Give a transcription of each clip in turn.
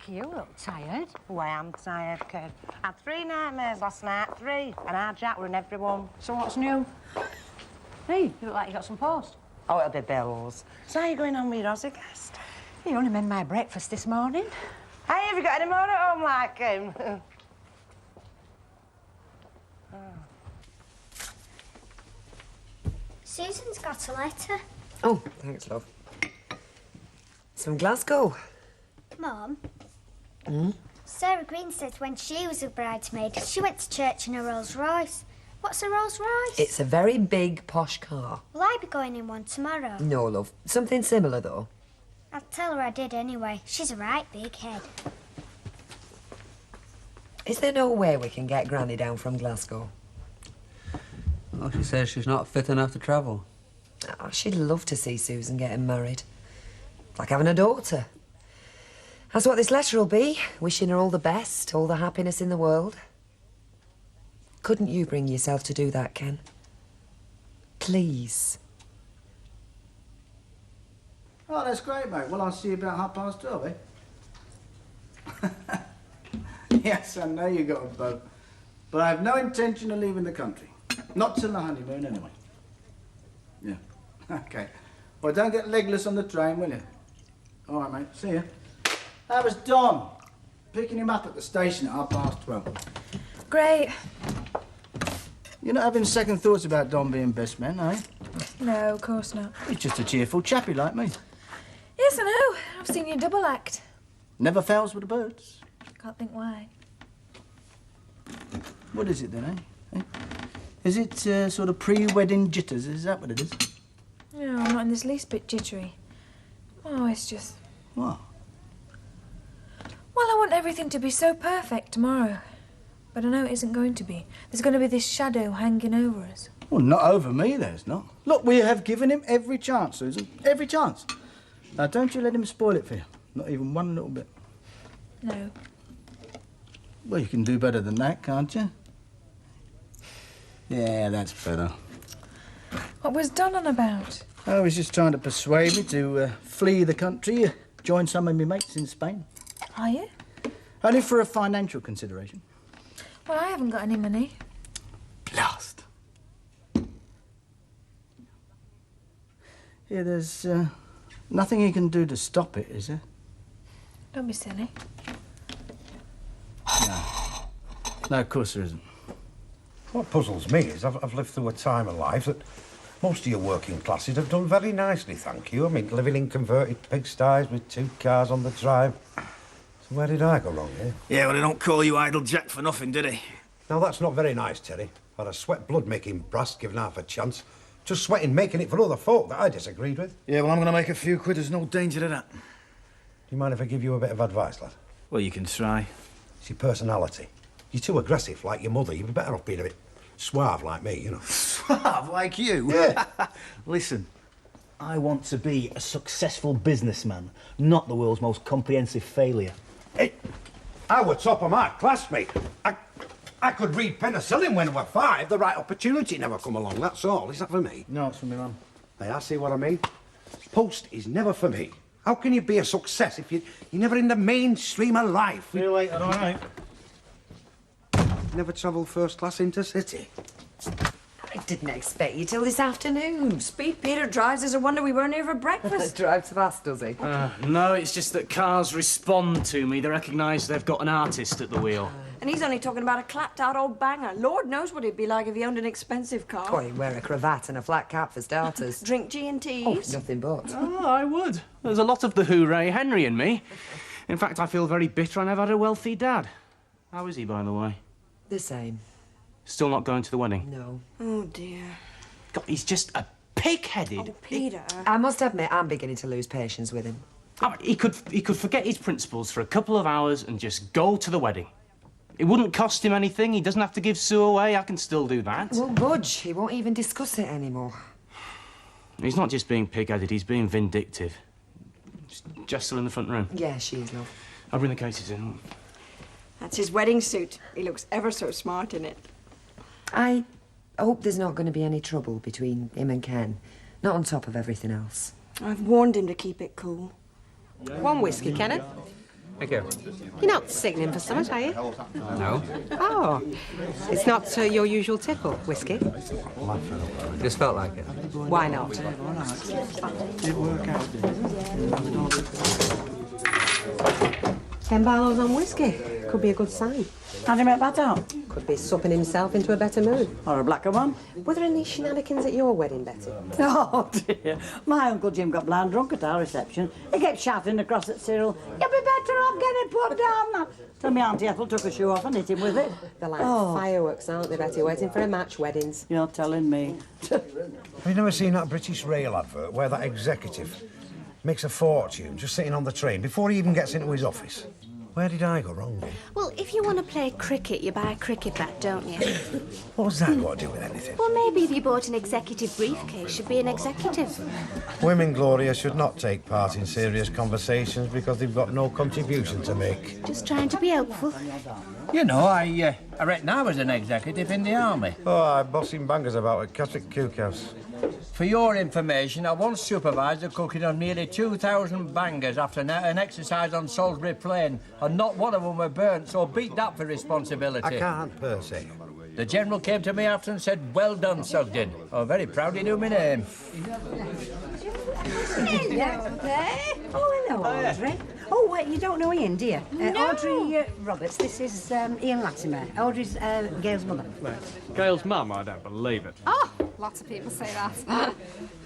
you look tired. Oh, I am tired, kid. I had 3 nightmares last night, 3. And our Jack were in every one. So what's new? Hey, you look like you got some post. Oh, it'll be bills. So how you going on with your Aussie guest? You only made my breakfast this morning. Hey, have you got any more at home like him? Susan's got a letter. Oh, thanks, love. It's from Glasgow. Mum? Sarah Green says when she was a bridesmaid, she went to church in a Rolls Royce. What's a Rolls Royce? It's a very big, posh car. Will I be going in one tomorrow? No, love. Something similar, though. I'll tell her I did anyway. She's a right big head. Is there no way we can get Granny down from Glasgow? Oh, she says she's not fit enough to travel. Oh, she'd love to see Susan getting married. It's like having a daughter. That's what this letter will be. Wishing her all the best, all the happiness in the world. Couldn't you bring yourself to do that, Ken? Please. Oh, that's great, mate. Well, I'll see you about 12:30, eh? Yes, I know you got a boat. But I have no intention of leaving the country. Not till the honeymoon, anyway. Yeah. OK. Well, don't get legless on the train, will you? All right, mate. See you. That was Don. Picking him up at the station at 12:30. Great. You're not having second thoughts about Don being best man, are you? No, of course not. He's just a cheerful chappie like me. Yes, I know. I've seen you double act. Never fails with the birds. Can't think why. What is it then, eh? Is it sort of pre-wedding jitters? Is that what it is? No, I'm not in this least bit jittery. Oh, it's just... What? Well, I want everything to be so perfect tomorrow. But I know it isn't going to be. There's going to be this shadow hanging over us. Well, not over me, there's not. Look, we have given him every chance, Susan. Every chance. Now, don't you let him spoil it for you. Not even one little bit. No. Well, you can do better than that, can't you? Yeah, that's better. What was Don on about? I was just trying to persuade me to flee the country, join some of my mates in Spain. Are you? Only for a financial consideration. Well, I haven't got any money. Blast. Yeah, there's nothing you can do to stop it, is there? Don't be silly. No, of course there isn't. What puzzles me is I've lived through a time of life that most of your working classes have done very nicely, thank you. I mean, living in converted pigsties with 2 cars on the drive. So where did I go wrong here? Yeah, well, they don't call you Idle Jack for nothing, do they? Now, that's not very nice, Terry. I'd have sweat blood making brass given half a chance. Just sweating making it for other folk that I disagreed with. Yeah, well, I'm going to make a few quid. There's no danger of that. Do you mind if I give you a bit of advice, lad? Well, you can try. It's your personality. You're too aggressive like your mother. You'd be better off being a bit suave like me, you know. Suave like you? Yeah. Listen, I want to be a successful businessman, not the world's most comprehensive failure. Hey, I was top of my class, mate. I could read penicillin when I was 5. The right opportunity never come along, that's all. Is that for me? No, it's for me, Mum. Hey, I see what I mean. Post is never for me. How can you be a success if you're never in the mainstream of life? See you later, all right? Never travelled first class intercity. I didn't expect you till this afternoon. Speed Peter drives us a wonder we weren't here for breakfast. Drives fast, does he? No, it's just that cars respond to me. They recognise they've got an artist at the wheel. And he's only talking about a clapped-out old banger. Lord knows what it'd be like if he owned an expensive car. Oh, he'd wear a cravat and a flat cap for starters. Drink G&Ts. Oh, nothing but. Oh, I would. There's a lot of the Hooray Henry in me. In fact, I feel very bitter I never had a wealthy dad. How is he, by the way? The same. Still not going to the wedding? No. Oh, dear. God, he's just a pig-headed... Oh, Peter. I must admit, I'm beginning to lose patience with him. I mean, he could forget his principles for a couple of hours and just go to the wedding. It wouldn't cost him anything. He doesn't have to give Sue away. I can still do that. He won't budge. He won't even discuss it anymore. He's not just being pig-headed, he's being vindictive. Jess still in the front room? Yeah, she is, love. I'll bring the cases in. That's his wedding suit. He looks ever so smart in it. I hope there's not going to be any trouble between him and Ken. Not on top of everything else. I've warned him to keep it cool. One whiskey, Kenneth. Thank you. You're not sickening for something, are you? No. Oh, it's not your usual tipple, whiskey? Just felt like it. Why not? 10 barrels on whiskey. Could be a good sign. How do you make that out? Could be supping himself into a better mood. Or a blacker one? Were there any shenanigans at your wedding, Betty? Oh, dear. My Uncle Jim got blind drunk at our reception. He kept shouting across at Cyril, "You'll be better off getting put down." Till my Auntie Ethel took her shoe off and hit him with it. They're like fireworks, aren't they, Betty? Waiting for a match, weddings. You're telling me. Have you never seen that British Rail advert where that executive makes a fortune just sitting on the train before he even gets into his office? Where did I go wrong? Well, if you want to play cricket, you buy a cricket bat, don't you? What's that got to do with anything? Well, maybe if you bought an executive briefcase, you'd be an executive. Women, Gloria, should not take part in serious conversations because they've got no contribution to make. Just trying to be helpful. You know, I reckon I was an executive in the army. Oh, I'm bossing bangers about at Catterick Cookhouse. For your information, I once supervised the cooking of nearly 2,000 bangers after an exercise on Salisbury Plain, and not one of them were burnt, so beat that for responsibility. I can't, Percy. The General came to me after and said, "Well done, Sugden." Oh, very proud he knew my name. Hello there. Oh, hello, Audrey. Oh, wait, you don't know Ian, do you? No. Audrey Roberts, this is Ian Latimer. Audrey's Gail's mother. Gail's mum, I don't believe it. Oh, lots of people say that.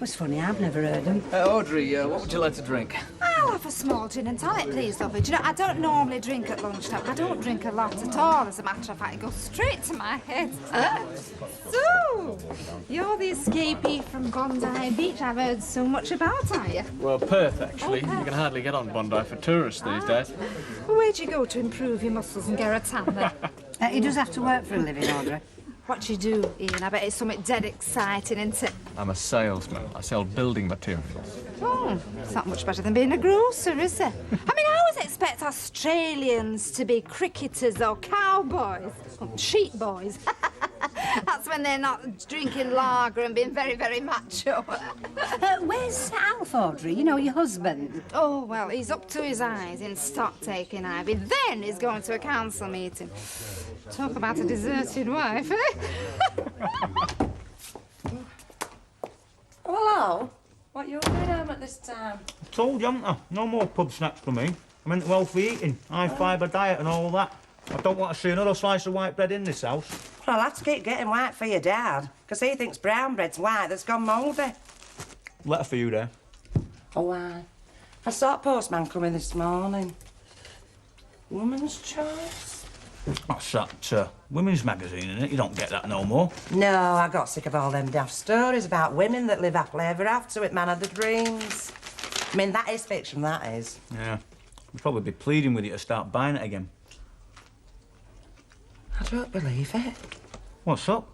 It's funny, I've never heard them. Audrey, what would you like to drink? I'll have a small gin and tonic, please, lovely. Do you know, I don't normally drink at lunchtime. I don't drink a lot at all, as a matter of fact. It goes straight to my head. So, you're the escapee from Bondi Beach I've heard so much about, are you? Well, Perth, actually. You can hardly get on Bondi for tourists these days. Well, where'd you go to improve your muscles and get a tan, then? He does have to work for a living, Audrey. What do you do, Ian? I bet it's something dead exciting, isn't it? I'm a salesman. I sell building materials. Oh, it's not much better than being a grocer, is it? I mean, I always expect Australians to be cricketers or cowboys. Or sheep boys. That's when they're not drinking lager and being very, very macho. Where's Alf, Audrey? You know, your husband. Oh, well, he's up to his eyes in stock-taking, Ivy. Then he's going to a council meeting. Talk about a deserted wife, eh? Hello. What you doing home at this time? I told you, haven't I? No more pub snacks for me. I meant healthy eating, high fibre diet and all that. I don't want to see another slice of white bread in this house. Well, I'll have to keep getting white for your dad, because he thinks brown bread's white that's gone mouldy. Letter for you there. Oh, why? I saw a postman coming this morning. Woman's Choice? That's that women's magazine, isn't it? You don't get that no more. No, I got sick of all them daft stories about women that live happily ever after with man of the dreams. I mean, that is fiction, that is. Yeah. We'd probably be pleading with you to start buying it again. I don't believe it. What's up?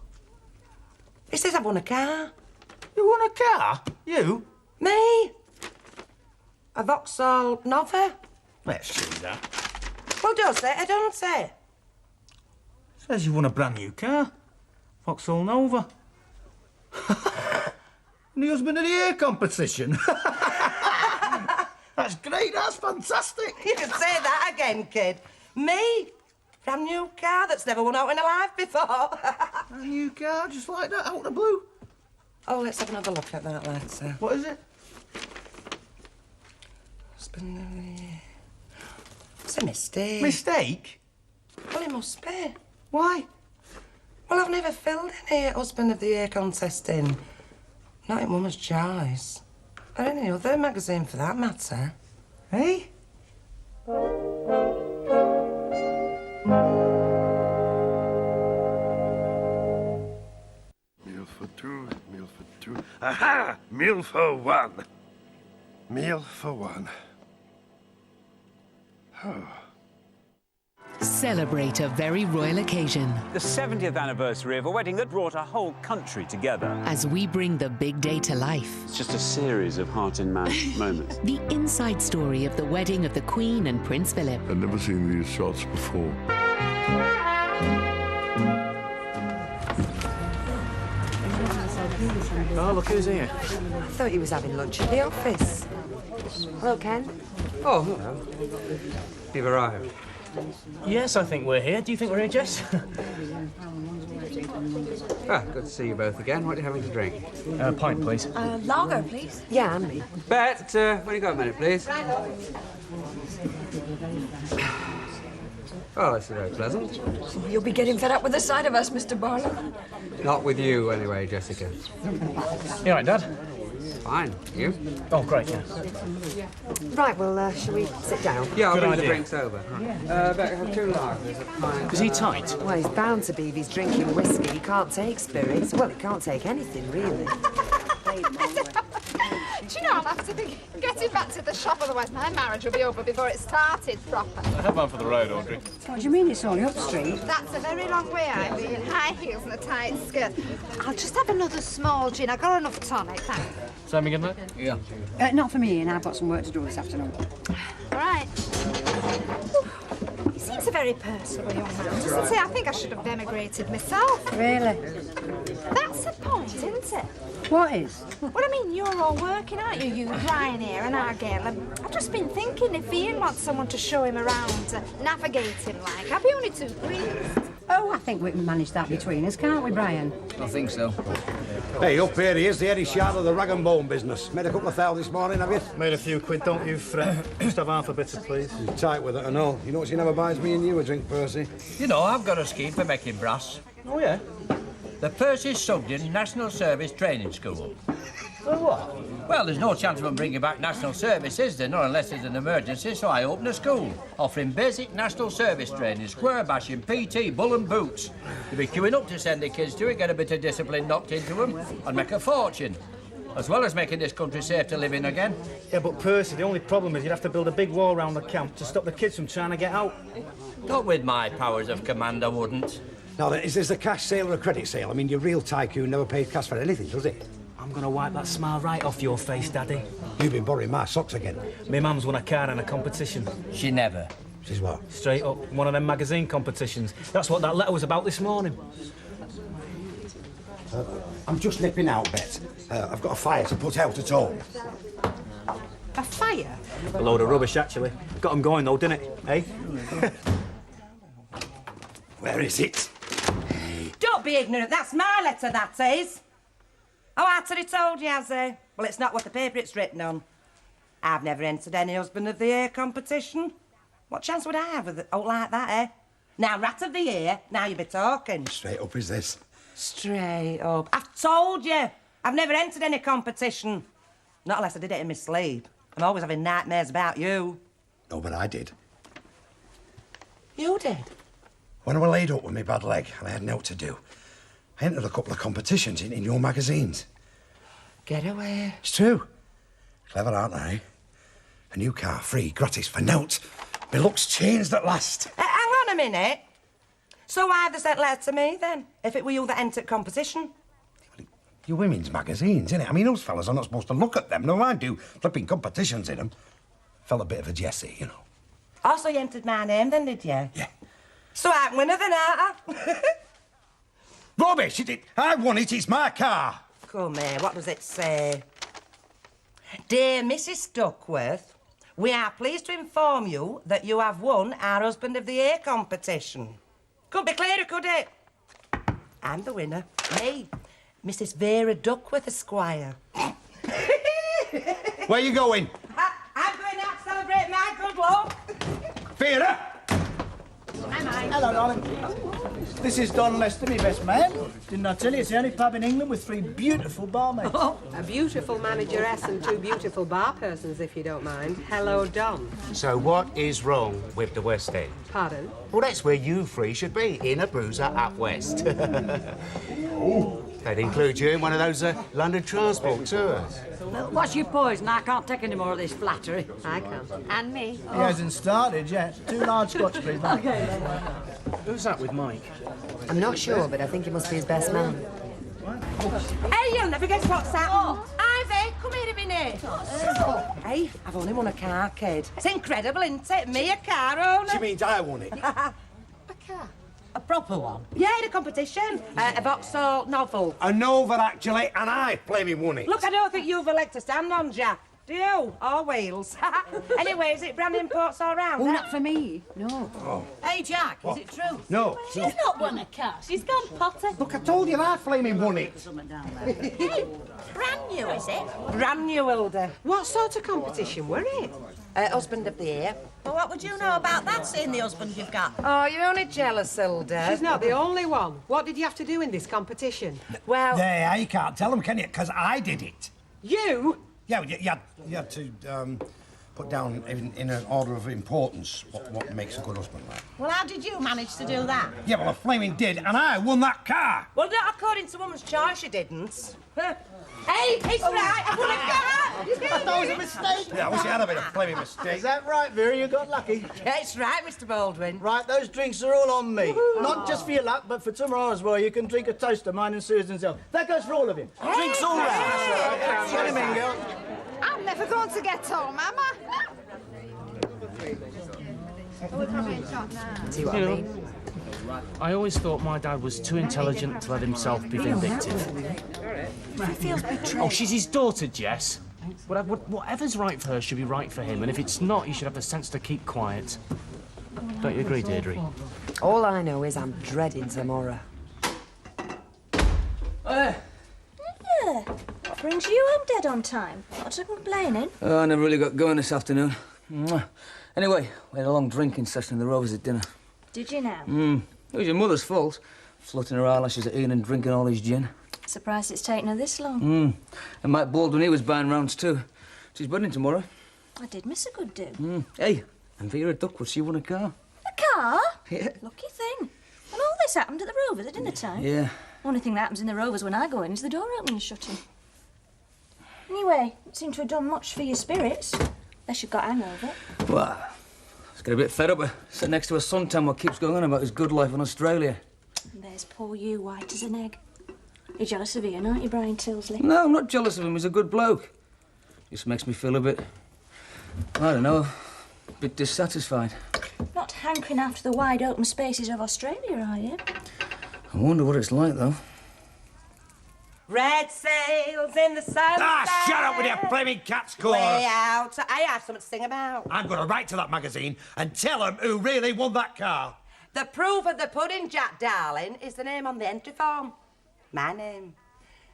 He says I won a car. You won a car? You? Me? A Vauxhall Nova. Let's see that. Well, does it? I don't say. Says you won a brand new car. Vauxhall Nova. And the husband of the year competition. That's great, that's fantastic. You can say that again, kid. Me? Brand new car that's never won out in her life before. A new car, just like that, out of the blue. Oh, let's have another look at that letter. What is it? Husband of the year. It's a mistake. Mistake? Well, it must be. Why? Well, I've never filled any Husband of the Year contest in. Not in Woman's Choice. Or any other magazine for that matter. Eh? Meal for two, meal for two. Aha! Meal for one. Meal for one. Oh. Celebrate a very royal occasion The 70th anniversary of a wedding that brought a whole country together. as we bring the big day to life. It's just a series of heart-in-mouth moments. The inside story of the wedding of the Queen and Prince Philip. I've never seen these shots before. Oh, look who's here. I thought he was having lunch at the office. Hello, Ken. Oh, hello. You've arrived. Yes, I think we're here. Do you think we're here, Jess? Ah, good to see you both again. What are you having to drink? Pint, please. Lager, please. Yeah, and me. Bet, when you got a minute, please. Oh, this is very pleasant. You'll be getting fed up with the sight of us, Mr. Barlow. Not with you, anyway, Jessica. You all right, Dad? Fine. You? Oh, great, yeah. Right, well, shall we sit down? Yeah, I'll Good bring idea. the drinks over. Better have 2 lagers, a pint. Is he tight? Well, he's bound to be if he's drinking whiskey. He can't take spirits. Well, he can't take anything, really. Do you know, I'll have to be getting back to the shop, otherwise my marriage will be over before it started proper. Have one for the road, Audrey. What do you mean it's only up street? That's a very long way, Ivy, in high heels and a tight skirt. I'll just have another small gin. I've got enough tonic, thanks. Sam, you good, mate? Yeah. Not for me, Ian. I've got some work to do this afternoon. All right. He seems a very personable young man, doesn't he? I think I should have emigrated myself. Really? That's the point, isn't it? What is? Well, I mean, you're all working, aren't you? You, Ryanair and Argyle. And I've just been thinking if Ian wants someone to show him around, to navigate him like, I'd be only too pleased. Oh, I think we can manage that between us, can't we, Brian? I think so. Hey, up here he is, the Eddie Sharp of the rag and bone business. Made a couple of thou this morning, have you? Made a few quid, don't you, Fred? Just have half a bitter, please. You're tight with it, I know. You know what she never buys me and you a drink, Percy? You know, I've got a scheme for making brass. Oh, yeah? The Percy Sugden National Service Training School. For what? Well, there's no chance of them bringing back national service, is there? Not unless there's an emergency, so I open a school, offering basic national service training, square bashing, PT, bull and boots. You'll be queuing up to send the kids to it, get a bit of discipline knocked into them, and make a fortune. As well as making this country safe to live in again. Yeah, but Percy, the only problem is you'd have to build a big wall around the camp to stop the kids from trying to get out. Not with my powers of command, I wouldn't. Now then, is this a cash sale or a credit sale? I mean, your real tycoon never pays cash for anything, does he? I'm gonna wipe that smile right off your face, Daddy. You've been borrowing my socks again. My mum's won a car in a competition. She never. She's what? Straight up, one of them magazine competitions. That's what that letter was about this morning. I'm just nipping out, Bet. I've got a fire to put out at home. A fire? A load of rubbish, actually. Got 'em going, though, didn't it? Eh? Where is it? Don't be ignorant. That's my letter, that is. Oh, I already told you, has he? Well, it's not what the paper it's written on. I've never entered any husband of the year competition. What chance would I have with it? Oh, like that, eh? Now, rat of the year, now you be talking. Straight up is this. Straight up. I've told you. I've never entered any competition. Not unless I did it in my sleep. I'm always having nightmares about you. No, but I did. You did? When I was laid up with my bad leg and I had naught to do, I entered a couple of competitions in your magazines. Get away. It's true. Clever, aren't I? A new car, free, gratis, for naught. My luck's changed at last. Hang on a minute. So why have they sent letter to me, then, if it were you that entered competition? Your women's magazines, innit? I mean, those fellas are not supposed to look at them. No, I do. Flipping competitions in them. Felt a bit of a Jessie, you know. Also, you entered my name, then, did you? Yeah. So I'm winner, then, aren't I? Rubbish! I won it. It's my car. Come here, what does it say? Dear Mrs. Duckworth, we are pleased to inform you that you have won our Husband of the Year competition. Couldn't be clearer, could it? I'm the winner. Me, Mrs. Vera Duckworth, Esquire. Where you going? I'm going out to celebrate my good luck. Vera! Hello, darling. This is Don Lester, my best man. Didn't I tell you it's the only pub in England with 3 beautiful barmaids? Oh, a beautiful manageress and 2 beautiful bar persons, if you don't mind. Hello, Don. So what is wrong with the West End? Pardon? Well, that's where you 3 should be, in a bruiser up west. They'd include you in one of those London transport tours. What's your poison? I can't take any more of this flattery. I can. And me. He hasn't started yet. 2 large scotch, please. Okay. Who's that with Mike? I'm not sure, but I think he must be his best man. Hey, you'll never guess what's happened. Ivy, come here a minute. Hey, I've only won a car, kid. It's incredible, isn't it? Me, a car owner. She means I won it. A car? A proper one? Yeah, in a competition. A Vauxhall novel. A Nova, actually, and I blaming won it. Look, I don't think you've a leg to stand on, Jack. Do you? Or Wales? Anyway, is it brand imports all round? Oh, not for me. No. Oh. Hey, Jack, What? is it true? No. She's not won a car. She's gone potty. Look, I told you I flaming won it. Brand new, is it? Brand new, Hilda. What sort of competition were it? Husband of the year. Well, what would you know about that, seeing the husband you've got? Oh, you're only jealous, Hilda. She's not the only one. What did you have to do in this competition? Well... Yeah, you can't tell them, can you? Because I did it. You? Yeah, you had to put down in an order of importance what makes a good husband, like. Well, how did you manage to do that? Yeah, well, I flaming did, and I won that car. Well, not according to woman's choice, you didn't. Hey, it's right, I won a car! I thought it was a mistake. Yeah, I wish you had been a flaming mistake. Is that right, Vera? You got lucky. That's right, Mr. Baldwin. Right, those drinks are all on me. Not just for your luck, but for tomorrow as well. You can drink a toast of mine and Susan's health. That goes for all of him. Drinks all round. Get him in, girl. I'm never going to get home, am I? See what I mean? I always thought my dad was too intelligent to let himself be vindictive. He feels betrayed. Oh, she's his daughter, Jess. Whatever's right for her should be right for him, and if it's not, he should have the sense to keep quiet. Don't you agree, Deirdre? All I know is I'm dreading tomorrow. Yeah. What brings you home dead on time? Not complaining. I never really got going this afternoon. Anyway, we had a long drinking session in the Rovers at dinner. Did you now? It was your mother's fault. Floating her eyelashes at Ian and drinking all his gin. Surprised it's taken her this long. And Mike Baldwin, he was buying rounds too. She's wedding tomorrow. I did miss a good do. Hey, and Vera Duckworth, she won a car. A car? Yeah. Lucky thing. And all this happened at the Rovers at dinner time? Yeah. Only thing that happens in the Rovers when I go in is the door opening and shutting. Anyway, it seemed to have done much for your spirits. Unless you've got hangover. Well, I was getting a bit fed up with sitting next to a suntan what keeps going on about his good life in Australia. And there's poor you, white as an egg. You're jealous of Ian, aren't you, Brian Tilsley? No, I'm not jealous of him. He's a good bloke. Just makes me feel a bit, I don't know, a bit dissatisfied. Not hankering after the wide open spaces of Australia, are you? I wonder what it's like, though. Red sails in the sunset. Ah, shut up with your flaming cat's chorus. Way out. I have something to sing about. I'm going to write to that magazine and tell them who really won that car. The proof of the pudding, Jack darling, is the name on the entry form. My name.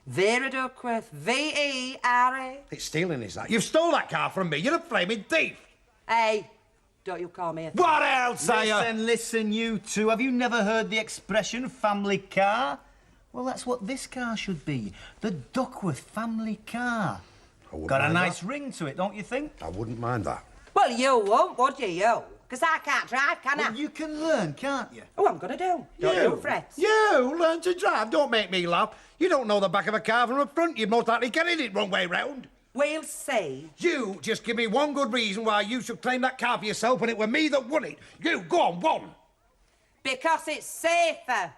Vera Duckworth. V-E-R-A. It's stealing, is that? You've stole that car from me. You're a flaming thief. Hey, don't you call me a thief. What else are you? Listen, you two. Have you never heard the expression family car? Well, that's what this car should be. The Duckworth family car. Got a nice ring to it, don't you think? I wouldn't mind that. Well, you won't, would you, you? Because I can't drive, can I? Well, you can learn, can't you? Oh, I'm going to do. Don't you fret. You learn to drive. Don't make me laugh. You don't know the back of a car from the front. You'd most likely get in it wrong way round. We'll see. You just give me one good reason why you should claim that car for yourself when it were me that won it. You, go on, one. Because it's safer.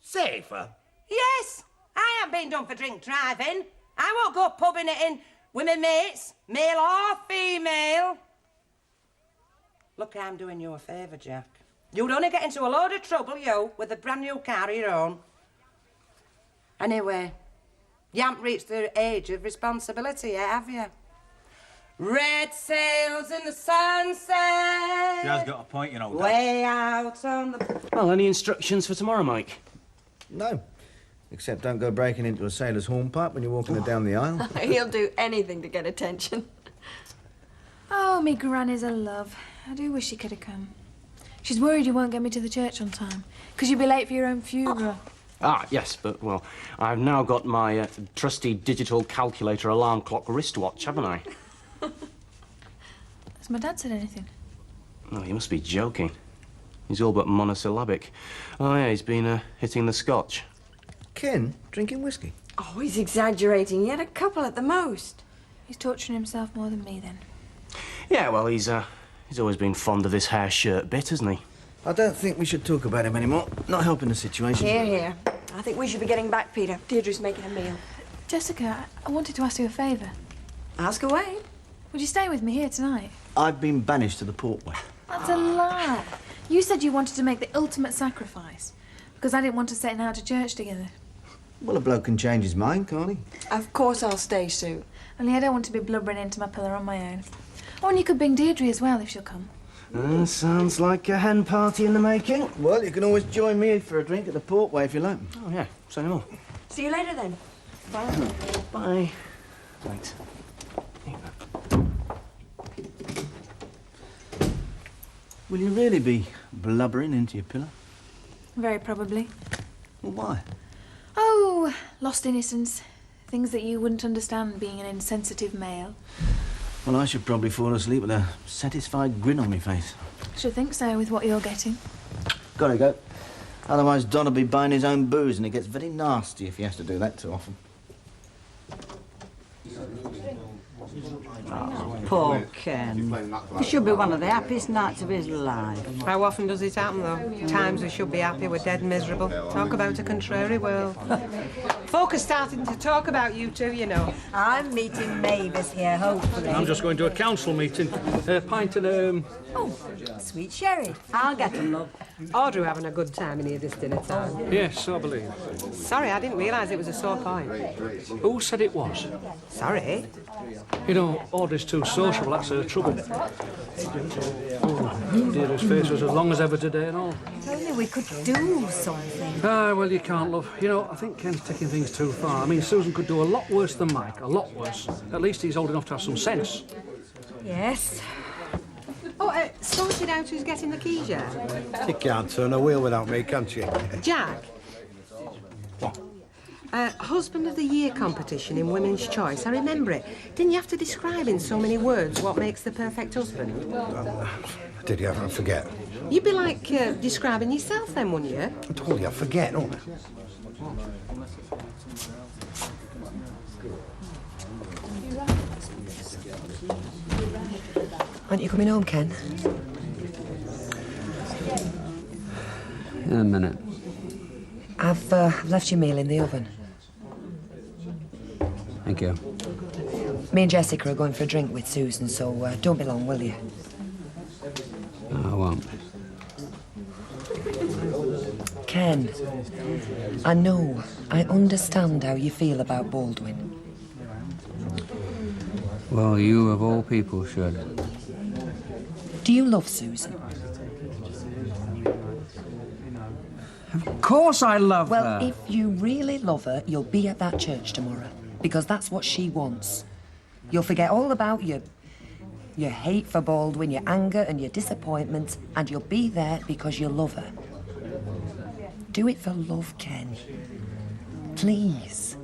Safer? Yes. I ain't been done for drink driving. I won't go pubbing it in with my mates, male or female. Look, I'm doing you a favour, Jack. You'd only get into a load of trouble, you, with a brand new car of your own. Anyway, you haven't reached the age of responsibility yet, have you? Red sails in the sunset. She has got a point, you know. Way out on the... Well, any instructions for tomorrow, Mike? No. Except don't go breaking into a sailor's horn pipe when you're walking her down the aisle. He'll do anything to get attention. Oh, me granny's a love. I do wish she could have come. She's worried you won't get me to the church on time, because you'll be late for your own funeral. Ah, yes, but, well, I've now got my trusty digital calculator alarm clock wristwatch, haven't I? Has my dad said anything? Oh, you must be joking. He's all but monosyllabic. Oh, yeah, he's been hitting the scotch. Ken, drinking whiskey? Oh, he's exaggerating. He had a couple at the most. He's torturing himself more than me, then. Yeah, well, he's always been fond of this hair shirt bit, hasn't he? I don't think we should talk about him anymore. Not helping the situation. Here, here. I think we should be getting back, Peter. Deirdre's making a meal. Jessica, I wanted to ask you a favour. Ask away. Would you stay with me here tonight? I've been banished to the Portway. That's a lie. You said you wanted to make the ultimate sacrifice because I didn't want us setting out to church together. Well, a bloke can change his mind, can't he? Of course I'll stay, Sue. Only I don't want to be blubbering into my pillar on my own. Oh, and you could bring Deirdre as well if she'll come. Sounds like a hen party in the making. Well, you can always join me for a drink at the Portway if you like. Oh, yeah, say no more. See you later then. Bye. Bye. Right. Will you really be blubbering into your pillow? Very probably. Well, why? Oh, lost innocence. Things that you wouldn't understand being an insensitive male. Well, I should probably fall asleep with a satisfied grin on my face. Should think so with what you're getting. Gotta go. Otherwise, Don will be buying his own booze, and it gets very nasty if he has to do that too often. Poor Ken. It should be one of the happiest nights of his life. How often does it happen, though? Times we should be happy, we're dead miserable. Talk about a contrary world. Folk are starting to talk about you two, you know. I'm meeting Mavis here, hopefully. I'm just going to a council meeting. A pint and, Oh, sweet sherry. I'll get him, love. Audrey having a good time in here this dinner time. Yes, I believe. Sorry, I didn't realise it was a sore point. Who said it was? Sorry. You know, Audrey's too sociable, that's her trouble. Oh, Deirdre's face was as long as ever today and all. If only we could do something. Ah, well, you can't, love. You know, I think Ken's taking things too far. I mean, Susan could do a lot worse than Mike, a lot worse. At least he's old enough to have some sense. Yes. Oh, sorted out who's getting the keys yet? You can't turn a wheel without me, can't you? Jack? What? Husband of the Year competition in Women's Choice. I remember it. Didn't you have to describe in so many words what makes the perfect husband? Did you ever forget? You'd be like describing yourself then, wouldn't you? I told you I forget, don't I? Aren't you coming home, Ken? In a minute. I've left your meal in the oven. Thank you. Me and Jessica are going for a drink with Susan, so don't be long, will you? No, I won't. Ken, I know, I understand how you feel about Baldwin. Well, you of all people should. Do you love Susan? Of course I love her. Well, if you really love her, you'll be at that church tomorrow, because that's what she wants. You'll forget all about your hate for Baldwin, your anger and your disappointment, and you'll be there because you love her. Do it for love, Ken. Please.